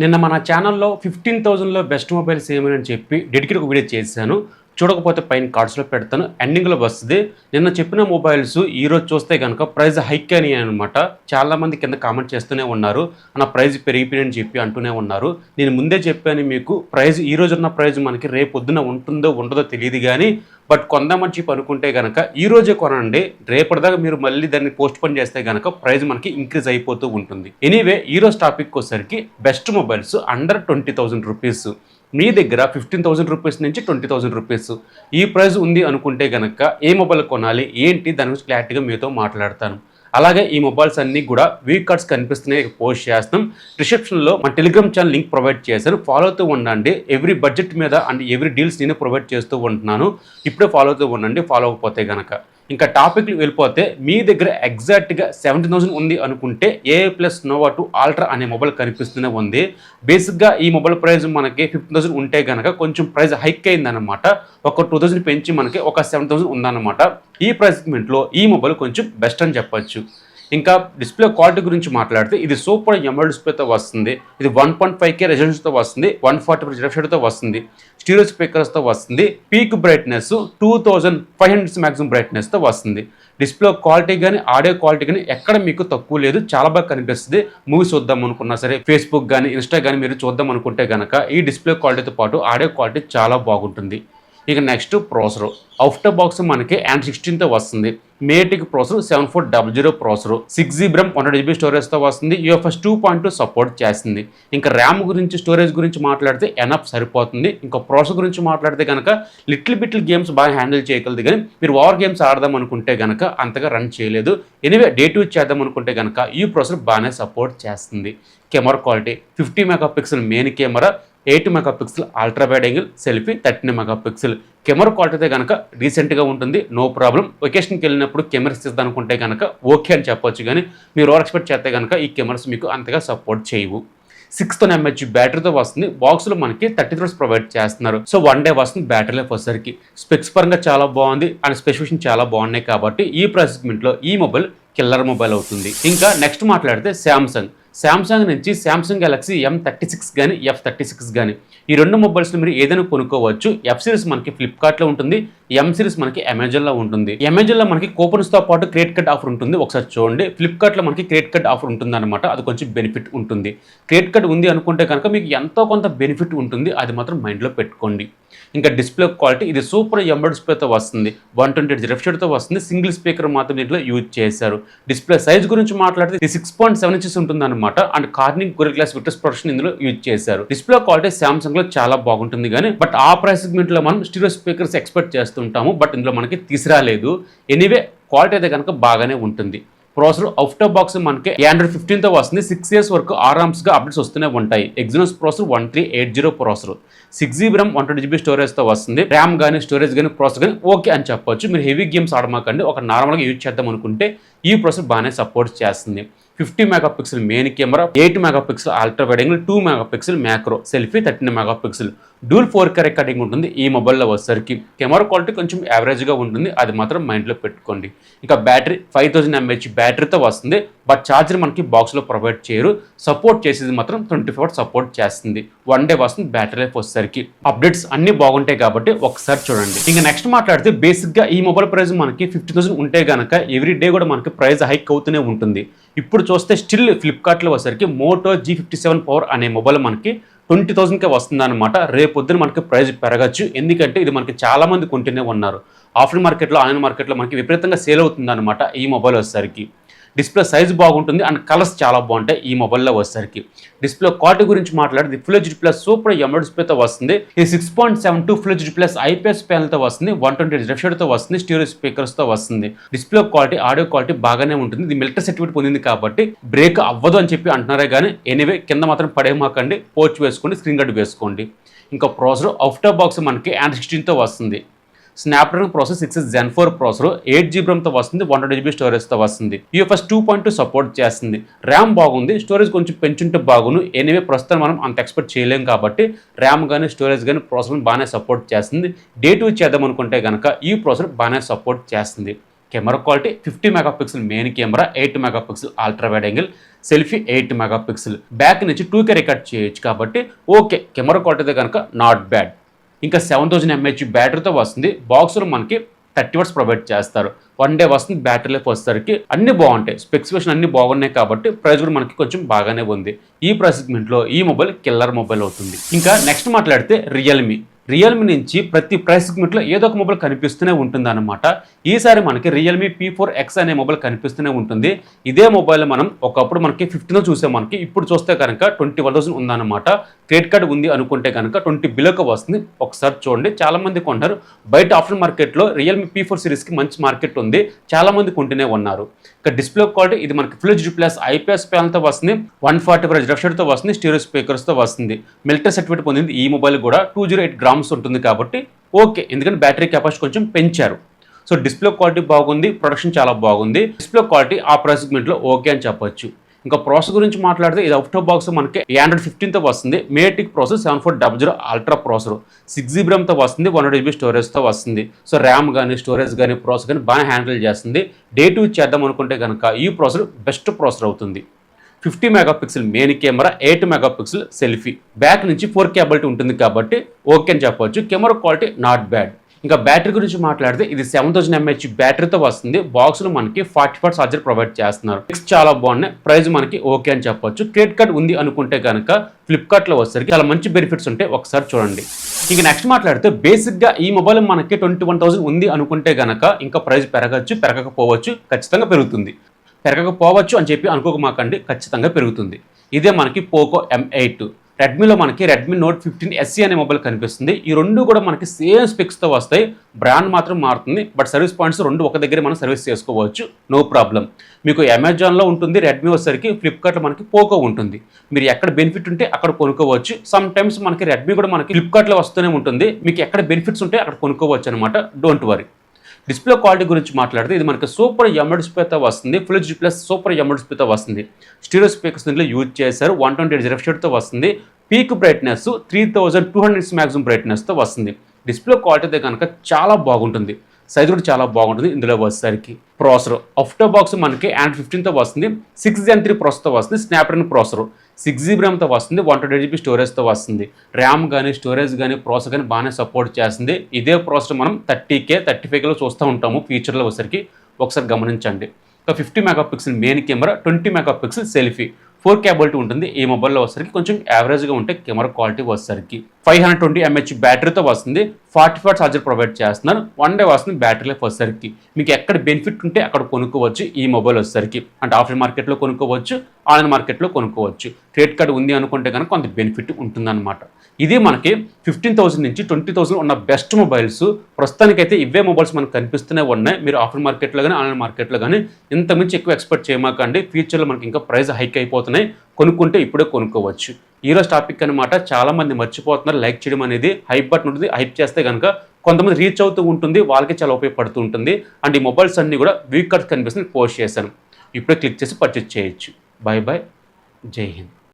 నిన్న మన ఛానల్లో 15,000లో బెస్ట్ మొబైల్స్ ఏమని చెప్పి డెడికేట్ ఒక వీడియో చేశాను. చూడకపోతే పైన కార్డ్స్లో పెడతాను, ఎండింగ్లో వస్తుంది. నిన్న చెప్పిన మొబైల్స్ ఈరోజు చూస్తే కనుక ప్రైస్ హైక్ అని అనమాట. చాలామంది కింద కామెంట్ చేస్తూనే ఉన్నారు, నా ప్రైస్ పెరిగిపోయిందని చెప్పి అంటూనే ఉన్నారు. నేను ముందే చెప్పాను మీకు, ప్రైస్ ఈ రోజు ఉన్న ప్రైస్ మనకి రేపు పొద్దున ఉంటుందో ఉండదో తెలియదు, కానీ బట్ కొందామని చెప్పి అనుకుంటే కనుక ఈ రోజే కొనండి. రేపటిదాకా మీరు మళ్ళీ దాన్ని పోస్ట్ పోన్ చేస్తే కనుక ప్రైస్ మనకి ఇంక్రీజ్ అయిపోతూ ఉంటుంది. ఎనీవే, ఈ రోజు టాపిక్ వచ్చేసరికి బెస్ట్ మొబైల్స్ అండర్ 20,000 రూపీస్. మీ దగ్గర 15,000 రూపీస్ నుంచి 20,000 రూపీస్ ఈ ప్రైస్ ఉంది అనుకుంటే కనుక ఏ మొబైల్ కొనాలి ఏంటి దాని గురించి క్లారిటీగా మీతో మాట్లాడతాను. అలాగే ఈ మొబైల్స్ అన్నీ కూడా వీక్ కార్డ్స్ కనిపిస్తున్నాయి, పోస్ట్ చేస్తాం. డిస్క్రిప్షన్లో మన టెలిగ్రామ్ ఛానల్ లింక్ ప్రొవైడ్ చేశాను, ఫాలో అవుతూ ఉండండి. ఎవ్రీ బడ్జెట్ మీద అండ్ ఎవ్రీ డీల్స్ నేను ప్రొవైడ్ చేస్తూ ఉంటున్నాను. ఇప్పుడే ఫాలో అవుతూ ఉండండి, ఫాలో అవ్వకపోతే కనుక. ఇంకా టాపిక్లు వెళ్ళిపోతే, మీ దగ్గర ఎగ్జాక్ట్గా 17,000 ఉంది అనుకుంటే AA+ Nova 2 Ultra అనే మొబైల్ కనిపిస్తూనే ఉంది. బేసిక్గా ఈ మొబైల్ ప్రైస్ మనకి 15,000 ఉంటే కనుక కొంచెం ప్రైస్ హైక్ అయిందన్నమాట. ఒక 2,000 పెంచి మనకి ఒక 7,000 ఉందన్నమాట. ఈ ప్రైస్ సెగ్మెంట్లో ఈ మొబైల్ కొంచెం బెస్ట్ అని చెప్పొచ్చు. ఇంకా డిస్ప్లే క్వాలిటీ గురించి మాట్లాడితే, ఇది సూపర్ AMOLED డిస్ప్లేతో వస్తుంది. ఇది 1.5K రెజల్యూషన్తో వస్తుంది, 140 రిఫ్రెష్ రేట్తో వస్తుంది, స్టీరియో స్పీకర్స్తో వస్తుంది, పీక్ బ్రైట్నెస్ 2500 మ్యాక్సిమం బ్రైట్నెస్తో వస్తుంది. డిస్ప్లే క్వాలిటీ కానీ ఆడియో క్వాలిటీ కానీ ఎక్కడ మీకు తక్కువ లేదు, చాలా బాగా కనిపిస్తుంది. మూవీస్ చూద్దాం అనుకున్నా సరే, ఫేస్బుక్ కానీ ఇన్స్టా కానీ మీరు చూద్దాం అనుకుంటే కనుక ఈ డిస్ప్లే క్వాలిటీతో పాటు ఆడియో క్వాలిటీ చాలా బాగుంటుంది. ఇక next processor, out of box మనకి Android 16తో వస్తుంది. MediaTek processor 7400 processor, 6GB RAM 100GB స్టోరేజ్తో వస్తుంది. UFS 2.2 సపోర్ట్ చేస్తుంది. ఇంకా ర్యామ్ గురించి స్టోరేజ్ గురించి మాట్లాడితే ఎనఫ్ సరిపోతుంది. ఇంకా ప్రాసెసర్ గురించి మాట్లాడితే కనుక లిటిల్ గేమ్స్ బాగా హ్యాండిల్ చేయగలదు, కానీ మీరు ఓవర్ గేమ్స్ ఆడదాం అనుకుంటే కనుక అంతగా రన్ చేయలేదు. ఎనీవే, డే టు చేద్దాం అనుకుంటే కనుక ఈ ప్రాసెసర్ బాగానే సపోర్ట్ చేస్తుంది. Camera quality 50 megapixel main camera, 8 megapixel ultra wide angle selfie, 13 megapixel. Camera quality అయితే కనుక రీసెంట్గా ఉంటుంది, నో ప్రాబ్లం. వెకేషన్కి వెళ్ళినప్పుడు కెమెరాస్ ఇద్దాం అనుకుంటే కనుక ఓకే అని చెప్పొచ్చు, కానీ మీరు ఓవర్ ఎక్స్పెక్ట్ చేస్తే కనుక ఈ కెమెరాస్ మీకు అంతగా సపోర్ట్ చేయవు. 6,000 mAh బ్యాటరీతో వస్తుంది. బాక్స్లో మనకి 30 రోజు ప్రొవైడ్ చేస్తున్నారు. సో 1 డే వస్తుంది బ్యాటరీ లైఫ్ వచ్చేసరికి. స్పెక్స్ పరంగా చాలా బాగుంది అండ్ స్పెసిఫికేషన్ చాలా బాగున్నాయి, కాబట్టి ఈ ప్రైస్ సెగ్మెంట్లో ఈ మొబైల్ కిల్లర్ మొబైల్ అవుతుంది. ఇంకా నెక్స్ట్ మాట్లాడితే శాంసంగ్ నుంచి శాంసంగ్ గెలాక్సీ M36 కానీ F36 కానీ ఈ రెండు మొబైల్స్ని మీరు ఏదైనా కొనుక్కోవచ్చు. F సిరీస్ మనకి ఫ్లిప్కార్ట్లో ఉంటుంది, M సిరీస్ మనకి అమెజాన్లో ఉంటుంది. అమెజాన్లో మనకి కూపన్స్తో పాటు క్రెడిట్ కార్డ్ ఆఫర్ ఉంటుంది, ఒకసారి చూడండి. ఫ్లిప్కార్ట్లో మనకి క్రెడిట్ కార్డ్ ఆఫర్ ఉంటుంది అనమాట, అది కొంచెం బెనిఫిట్ ఉంటుంది. క్రెడిట్ కార్డ్ ఉంది అనుకుంటే కనుక మీకు ఎంతో కొంత బెనిఫిట్ ఉంటుంది, అది మాత్రం మైండ్లో పెట్టుకోండి. ఇంకా డిస్ప్లే క్వాలిటీ, ఇది సూపర్ AMOLED డిస్ప్లేతో వస్తుంది, 120 రిఫ్రెష్ రేట్తో వస్తుంది. సింగిల్ స్పీకర్ మాత్రం దీంట్లో యూజ్ చేశారు. డిస్ప్లే సైజ్ గురించి మాట్లాడితే ఇది 6.7 ఇంచెస్ ఉంటుంది అనమాట. And Corning Gorilla Glass witness protection ఇందులో యూజ్ చేశారు. డిస్ప్లే క్వాలిటీ సామ్సంగ్ లో చాలా బాగుంటుంది, కానీ బట్ ఆ ప్రైస్ సెగ్మెంట్ లో మనం స్టీరియో స్పీకర్స్ ఎక్స్పెక్ట్ చేస్తుంటాము, బట్ ఇందులో మనకి తీసుకురాలేదు. ఎనీవే, క్వాలిటీ అయితే కనుక బాగానే ఉంటుంది. ప్రాసెసర్ అవుట్ ఆఫ్ బాక్స్ మనకి Android 15తో వస్తుంది. 6 years వరకు ఆరామ్స్గా అప్డేట్స్ వస్తూనే ఉంటాయి. Exynos processor 1380 processor, 6GB RAM 120GB స్టోరేజ్తో వస్తుంది. ర్యామ్ కానీ స్టోరేజ్ కానీ ప్రాసెసర్ కానీ ఓకే అని చెప్పొచ్చు. మీరు హెవీ గేమ్స్ ఆడమాకండి, ఒక నార్మల్గా యూజ్ చేద్దాం అనుకుంటే ఈ ప్రాసెసర్ బాగానే సపోర్ట్ చేస్తుంది. 50 megapixel main camera, 8 megapixel ultra wide angle, 2 megapixel macro selfie, 13 megapixel. డూల్ 4K recording ఉంటుంది ఈ మొబైల్లో వచ్చేసరికి. కెమెరా క్వాలిటీ కొంచెం యావరేజ్గా ఉంటుంది, అది మాత్రం మైండ్లో పెట్టుకోండి. ఇంకా బ్యాటరీ 5000 mAh బ్యాటరీతో వస్తుంది, బట్ ఛార్జర్ మనకి బాక్స్లో ప్రొవైడ్ చేయరు. సపోర్ట్ చేసేది మాత్రం 24 hours సపోర్ట్ చేస్తుంది. 1 డే వస్తుంది బ్యాటరీ లైఫ్ వచ్చేసరికి. అప్డేట్స్ అన్ని బాగుంటాయి కాబట్టి ఒకసారి చూడండి. ఇంకా నెక్స్ట్ మాట్లాడితే, బేసిక్గా ఈ మొబైల్ ప్రైస్ మనకి 50,000 ఉంటే కనుక ఎవ్రీ డే కూడా మనకి ప్రైస్ హైక్ అవుతూనే ఉంటుంది. ఇప్పుడు చూస్తే స్టిల్ ఫ్లిప్కార్ట్లో వచ్చేసరికి మోటో G57 పవర్ అనే మొబైల్ మనకి 20,000కే వస్తుందన్నమాట. రేపొద్దున మనకి ప్రైస్ పెరగచ్చు, ఎందుకంటే ఇది మనకి చాలా మంది కొంటూనే ఉన్నారు. ఆఫ్లైన్ మార్కెట్లో, ఆన్లైన్ మార్కెట్లో మనకి విపరీతంగా సేల్ అవుతుందన్నమాట ఈ మొబైల్ వచ్చేసరికి. డిస్ప్లే సైజ్ బాగుంటుంది అండ్ కలర్స్ చాలా బాగుంటాయి ఈ మొబైల్లో వచ్చేసరికి. డిస్ప్లే క్వాలిటీ గురించి మాట్లాడితే full HD plus super AMOLED డిస్ప్లేతో వస్తుంది. ఇది 6.72 ఫుల్ హెచ్డీ ప్లస్ IPS ప్యానెల్తో వస్తుంది, 120 రిఫ్రెష్ రేట్తో వస్తుంది, స్టీరియో స్పీకర్స్తో వస్తుంది. డిస్ప్లే క్వాలిటీ ఆడియో క్వాలిటీ బాగానే ఉంటుంది. ఇది మిలిటరీ సర్టిఫికేట్ పొందింది కాబట్టి బ్రేక్ అవ్వదు అని చెప్పి అంటున్నారే కానీ ఎనీవే, కింద మాత్రం పడేమాకండి, పోర్చ్ వేసుకోండి, స్క్రీన్ గార్డ్ వేసుకోండి. ఇంకా ప్రాసెసర్ అవుట్ ఆఫ్ బాక్స్ మనకి Android 16తో వస్తుంది. Snapdragon processor 6 Gen 4 processor, 8GB RAMతో వస్తుంది, 120GB స్టోరేజ్తో వస్తుంది. UFS 2.2 సపోర్ట్ చేస్తుంది. ర్యామ్ బాగుంది, స్టోరేజ్ కొంచెం పెంచుంటే బాగును. ఎనీవే, ప్రస్తుతం మనం అంత ఎక్స్పెక్ట్ చేయలేం కాబట్టి ర్యామ్ కానీ స్టోరేజ్ కానీ ప్రాసెసర్ బాగానే సపోర్ట్ చేస్తుంది. డే టు చేద్దాం అనుకుంటే కనుక ఈ ప్రాసెసర్ బాగానే సపోర్ట్ చేస్తుంది. Camera quality 50 megapixel main camera, 8 megapixel ultra wide angle, selfie 8 megapixel, back నుంచి 2K రికార్డ్ చేయొచ్చు కాబట్టి ఓకే, కెమెరా క్వాలిటీ అయితే కనుక నాట్ బ్యాడ్. ఇంకా 7000 mAh బ్యాటరీతో వస్తుంది. బాక్స్లో మనకి 30 వాట్స్ ప్రొవైడ్ చేస్తారు. 1 డే వస్తుంది. బ్యాటరీ లైఫ్ వచ్చేసరికి అన్ని బాగుంటాయి, స్పెసిఫికేషన్ అన్ని బాగున్నాయి కాబట్టి ప్రైస్ కూడా మనకి కొంచెం బాగానే ఉంది. ఈ ప్రైస్ సెగ్మెంట్లో ఈ మొబైల్ కిల్లర్ మొబైల్ అవుతుంది. ఇంకా నెక్స్ట్ మాట్లాడితే రియల్మీ నుంచి ప్రతి ప్రైస్ సెగ్మెంట్లో ఏదో ఒక మొబైల్ కనిపిస్తూనే ఉంటుంది అనమాట. ఈసారి మనకి రియల్మీ P4X అనే మొబైల్ కనిపిస్తూనే ఉంటుంది. ఇదే మొబైల్ మనం ఒకప్పుడు మనకి 15 చూసాం, మనకి ఇప్పుడు చూస్తే కనుక 21,000 ఉందన్నమాట. క్రెడిట్ కార్డ్ ఉంది అనుకుంటే కనుక 20 బిలోకి వస్తుంది. ఒకసారి చూడండి, చాలా మంది కొంటారు. బయట ఆఫ్టర్ మార్కెట్లో రియల్మీ P4 సిరీస్కి మంచి మార్కెట్ ఉంది, చాలా మంది కొంటూనే ఉన్నారు. ఇక డిస్ప్లే క్వాలిటీ ఇది మనకి ఫుల్ హెచ్డీ ప్లస్ IPS ప్యానల్తో వస్తుంది, 140 రిఫ్రెష్ రేట్తో వస్తుంది, స్టీరియో స్పీకర్స్తో వస్తుంది. మిలిటరీ సర్టిఫికేట్ పొందింది ఈ మొబైల్ కూడా. 208 గ్రామ్స్ ఉంటుంది కాబట్టి ఓకే, ఎందుకంటే బ్యాటరీ కెపాసిటీ కొంచెం పెంచారు. సో డిస్ప్లే క్వాలిటీ బాగుంది, ప్రొడక్షన్ చాలా బాగుంది. డిస్ప్లే క్వాలిటీ ఆ ప్రైస్ సెగ్మెంట్లో ఓకే అని చెప్పొచ్చు. ఇంకా ప్రాసెస్ గురించి మాట్లాడితే ఇది అవుట్ ఆఫ్ బాక్స్ మనకి Android 15తో వస్తుంది. మేటిక్ ప్రాసెస్ 7400 అల్ట్రా ప్రాసెసర్, 6GB ర్యామ్తో వస్తుంది, 128GB స్టోరేజ్తో వస్తుంది. సో ర్యామ్ కానీ స్టోరేజ్ కానీ ప్రాసెస్ కానీ బాగా హ్యాండిల్ చేస్తుంది. డే 2 చేద్దాం అనుకుంటే కనుక ఈ ప్రాసెసర్ బెస్ట్ ప్రాసెసర్ అవుతుంది. 50 megapixel main camera, 8 megapixel selfie, back నుంచి 4K కేబిలిటీ ఉంటుంది కాబట్టి ఓకే అని చెప్పవచ్చు. Camera quality not bad. ఇంకా బ్యాటరీ గురించి మాట్లాడితే ఇది 7000 mAh బ్యాటరీతో వస్తుంది. బాక్స్లో మనకి 40 వాట్స్ ఛార్జర్ ప్రొవైడ్ చేస్తున్నారు. చాలా బాగున్నాయి, ప్రైస్ మనకి ఓకే అని చెప్పొచ్చు. క్రెడిట్ కార్డ్ ఉంది అనుకుంటే కనుక ఫ్లిప్కార్ట్లో వచ్చేసరికి చాలా మంచి బెనిఫిట్స్ ఉంటాయి, ఒకసారి చూడండి. ఇంకా నెక్స్ట్ మాట్లాడితే బేసిక్గా ఈ మొబైల్ మనకి 21,000 ఉంది అనుకుంటే కనుక ఇంకా ప్రైస్ పెరగచ్చు, పెరగకపోవచ్చు, ఖచ్చితంగా పెరుగుతుంది. పెరగకపోవచ్చు అని చెప్పి అనుకోకమాకండి, ఖచ్చితంగా పెరుగుతుంది. ఇదే మనకి పోకో M8, రెడ్మీలో మనకి రెడ్మీ నోట్ 15 SE అనే మొబైల్ కనిపిస్తుంది. ఈ రెండు కూడా మనకి సేమ్ స్పెక్స్తో వస్తాయి, బ్రాండ్ మాత్రం మారుతుంది. బట్ సర్వీస్ పాయింట్స్ రెండు ఒక దగ్గర మనం సర్వీస్ చేసుకోవచ్చు, నో ప్రాబ్లం. మీకు అమెజాన్లో ఉంటుంది రెడ్మీ వచ్చేసరికి, ఫ్లిప్కార్ట్లో మనకి పోకో ఉంటుంది. మీరు ఎక్కడ బెనిఫిట్ ఉంటే అక్కడ కొనుక్కోవచ్చు. సమ్ టైమ్స్ మనకి రెడ్మీ కూడా మనకి ఫ్లిప్కార్ట్లో వస్తూనే ఉంటుంది. మీకు ఎక్కడ బెనిఫిట్స్ ఉంటే అక్కడ కొనుక్కోవచ్చు అనమాట, డోంట్ వరీ. డిస్ప్లే క్వాలిటీ గురించి మాట్లాడితే ఇది మనకి సూపర్ AMOLED డిస్ప్లేతో వస్తుంది, full HD plus super AMOLED డిస్ప్లేతో వస్తుంది. స్టీరియో స్పీకర్స్ దీంట్లో యూజ్ చేశారు, 128 రిఫ్రెష్ రేట్తో వస్తుంది. పీక్ బ్రైట్నెస్ 3200 మ్యాక్సిమం బ్రైట్నెస్తో వస్తుంది. డిస్ప్లే క్వాలిటీ అయితే కనుక చాలా బాగుంటుంది, సైజ్ కూడా చాలా బాగుంటుంది. ఇందులో వచ్చేసరికి ప్రాసెసర్ అవుట్ ఆఫ్ బాక్స్ మనకి Android 15తో వస్తుంది, 6 Gen 3 ప్రాసెసర్తో వస్తుంది. స్నాప్డ్రాగన్ ప్రాసెసర్ 6GB ర్యామ్తో వస్తుంది, 128GB స్టోరేజ్తో వస్తుంది. ర్యామ్ కానీ స్టోరేజ్ కానీ ప్రాసెసర్ కానీ బాగానే సపోర్ట్ చేస్తుంది. ఇదే ప్రాసెసర్ మనం 30K 35Kలో చూస్తూ ఉంటాము ఫ్యూచర్లో వచ్చేసరికి, ఒకసారి గమనించండి. 50 megapixel main camera, 20 megapixel selfie, 4K capability ఉంటుంది. ఈ మొబైల్లో వచ్చేసరికి కొంచెం యావరేజ్గా ఉంటే కెమెరా క్వాలిటీ వచ్చేసరికి 520 mAh బ్యాటరీతో వస్తుంది, 40 వాట్ ఛార్జర్ ప్రొవైడ్ చేస్తున్నారు. 1 డే వస్తుంది బ్యాటరీ లైఫ్ వచ్చేసరికి. మీకు ఎక్కడ బెనిఫిట్ ఉంటే అక్కడ కొనుక్కోవచ్చు ఈ మొబైల్ వచ్చేసరికి. అంటే ఆఫ్లైన్ మార్కెట్లో కొనుక్కోవచ్చు, ఆన్లైన్ మార్కెట్లో కొనుక్కోవచ్చు. క్రెడిట్ కార్డు ఉంది అనుకుంటే కనుక కొంత బెనిఫిట్ ఉంటుందన్నమాట. ఇది మనకి 15,000 నుంచి 20,000 ఉన్న బెస్ట్ మొబైల్స్. ప్రస్తుతానికైతే ఇవే మొబైల్స్ మనకు కనిపిస్తూనే ఉన్నాయి. మీరు ఆఫ్లైన్ మార్కెట్లో కానీ ఆన్లైన్ మార్కెట్లో కానీ ఇంతకుమించి ఎక్కువ ఎక్స్పెక్ట్ చేయమాకండి. ఫ్యూచర్లో మనకి ఇంకా ప్రైస్ హైక్ అయిపోతున్నాయి, కొనుక్కుంటే ఇప్పుడే కొనుక్కోవచ్చు. ఈరోజు టాపిక్ అనమాట. చాలా మంది మర్చిపోతున్నారు లైక్ చేయడం అనేది. హైప్ బటన్ ఉంటుంది, హైప్ చేస్తే కనుక కొంతమంది రీచ్ అవుతూ ఉంటుంది, వాళ్ళకి చాలా ఉపయోగపడుతూ ఉంటుంది. అండ్ ఈ మొబైల్స్ అన్నీ కూడా వీక్ కార్డ్స్ కనిపిస్తుంది, పోస్ట్ చేశాను. ఇప్పుడే క్లిక్ చేసి పర్చేస్ చేయొచ్చు. బాయ్ బాయ్, జై హింద్.